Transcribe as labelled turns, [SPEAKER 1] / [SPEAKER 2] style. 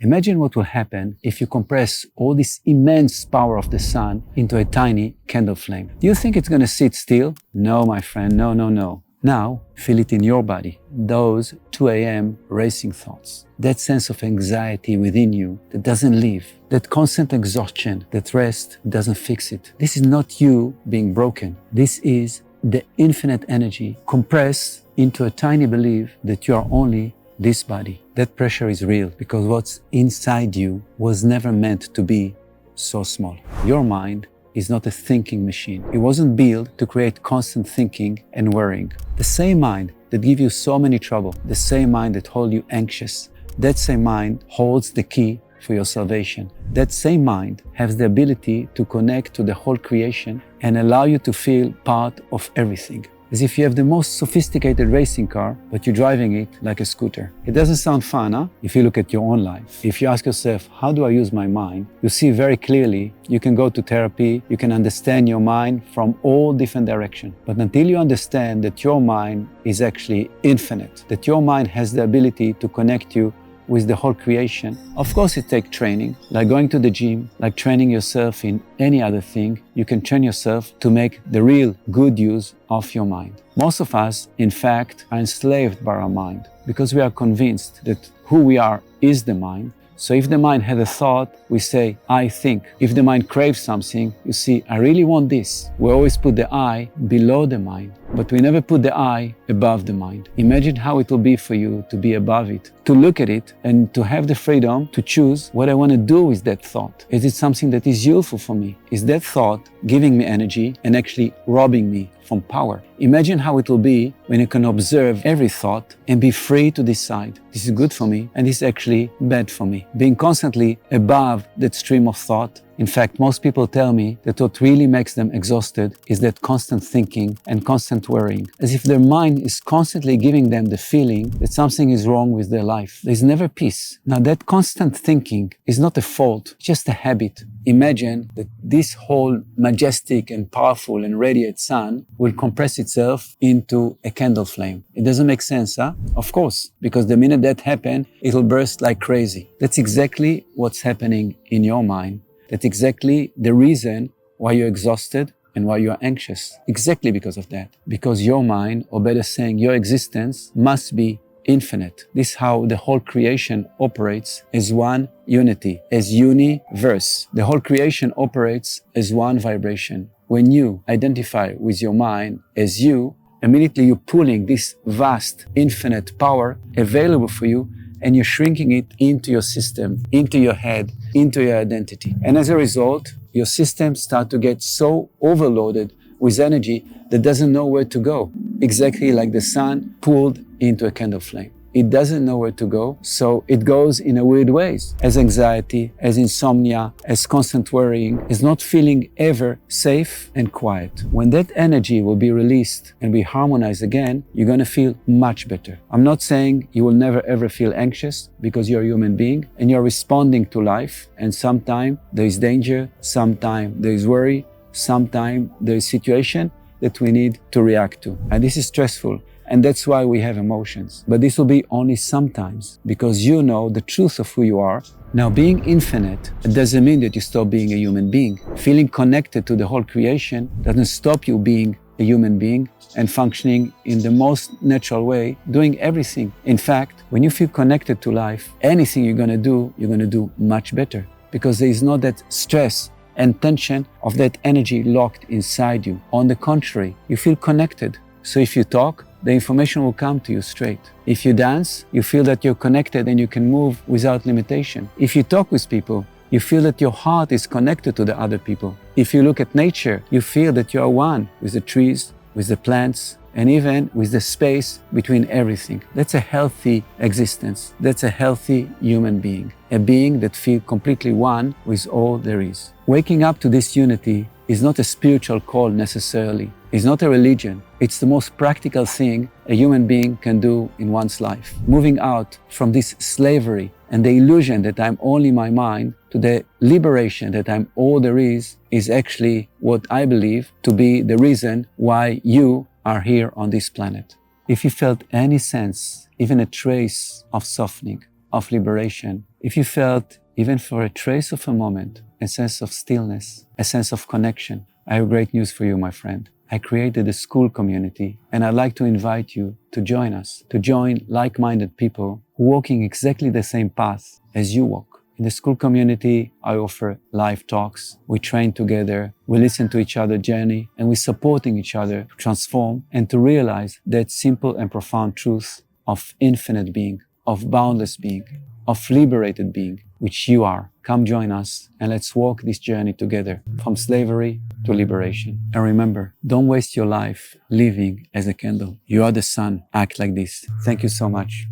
[SPEAKER 1] Imagine what will happen if you compress all this immense power of the sun into a tiny candle flame. Do you think it's going to sit still? No, my friend, no, no, no. Now, feel it in your body, those 2 a.m. racing thoughts, that sense of anxiety within you that doesn't leave, that constant exhaustion, that rest doesn't fix it. This is not you being broken. This is the infinite energy compressed into a tiny belief that you are only this body. That pressure is real because what's inside you was never meant to be so small. Your mind is not a thinking machine. It wasn't built to create constant thinking and worrying. The same mind that gives you so many trouble, the same mind that holds you anxious, that same mind holds the key for your salvation. That same mind has the ability to connect to the whole creation and allow you to feel part of everything. As if you have the most sophisticated racing car, but you're driving it like a scooter. It doesn't sound fun, huh? If you look at your own life. If you ask yourself, how do I use my mind? You see very clearly, you can go to therapy, you can understand your mind from all different directions. But until you understand that your mind is actually infinite, that your mind has the ability to connect you with the whole creation. Of course, it takes training, like going to the gym, like training yourself in any other thing. You can train yourself to make the real good use of your mind. Most of us, in fact, are enslaved by our mind because we are convinced that who we are is the mind. So if the mind had a thought, we say, I think. If the mind craves something, you see, I really want this. We always put the I below the mind, but we never put the I above the mind. Imagine how it will be for you to be above it, to look at it and to have the freedom to choose what I want to do with that thought. Is it something that is useful for me? Is that thought giving me energy and actually robbing me from power? Imagine how it will be when you can observe every thought and be free to decide, this is good for me and this is actually bad for me. Being constantly above that stream of thought. In fact, most people tell me that what really makes them exhausted is that constant thinking and constant worrying, as if their mind is constantly giving them the feeling that something is wrong with their life. There's never peace. Now, that constant thinking is not a fault, it's just a habit. Imagine that this whole majestic and powerful and radiant sun will compress itself into a candle flame. It doesn't make sense, huh? Of course, because the minute that happens, it'll burst like crazy. That's exactly what's happening in your mind. That's exactly the reason why you're exhausted and why you're anxious. Exactly because of that. Because your mind, or better saying, your existence must be infinite. This is how the whole creation operates, as one unity, as universe. The whole creation operates as one vibration. When you identify with your mind as you, immediately you're pulling this vast, infinite power available for you, and you're shrinking it into your system, into your head, into your identity. And as a result, your system starts to get so overloaded with energy that doesn't know where to go. Exactly like the sun pulled into a candle flame. It doesn't know where to go, so it goes in a weird ways. As anxiety, as insomnia, as constant worrying, as not feeling ever safe and quiet. When that energy will be released and be harmonized again, you're gonna feel much better. I'm not saying you will never ever feel anxious because you're a human being and you're responding to life, and sometimes there is danger, sometimes there is worry, sometimes there is situation that we need to react to. And this is stressful. And that's why we have emotions. But this will be only sometimes because you know the truth of who you are. Now, being infinite doesn't mean that you stop being a human being. Feeling connected to the whole creation doesn't stop you being a human being and functioning in the most natural way, doing everything. In fact, when you feel connected to life, anything you're gonna do much better because there is not that stress and tension of that energy locked inside you. On the contrary, you feel connected. So if you talk, the information will come to you straight. If you dance, you feel that you're connected and you can move without limitation. If you talk with people, you feel that your heart is connected to the other people. If you look at nature, you feel that you are one with the trees, with the plants, and even with the space between everything. That's a healthy existence. That's a healthy human being. A being that feels completely one with all there is. Waking up to this unity is not a spiritual call necessarily. It's not a religion. It's the most practical thing a human being can do in one's life. Moving out from this slavery and the illusion that I'm only my mind to the liberation that I'm all there is actually what I believe to be the reason why you are here on this planet. If you felt any sense, even a trace of softening, of liberation, If you felt, even for a trace of a moment, a sense of stillness, a sense of connection, I have great news for you, my friend. I created a school community, and I'd like to invite you to join us, to join like-minded people who are walking exactly the same path as you walk. In the school community, I offer live talks. We train together, we listen to each other's journey, and we're supporting each other to transform and to realize that simple and profound truth of infinite being, of boundless being, of liberated being, which you are. Come join us and let's walk this journey together from slavery to liberation. And remember, don't waste your life living as a candle. You are the sun. Act like this. Thank you so much.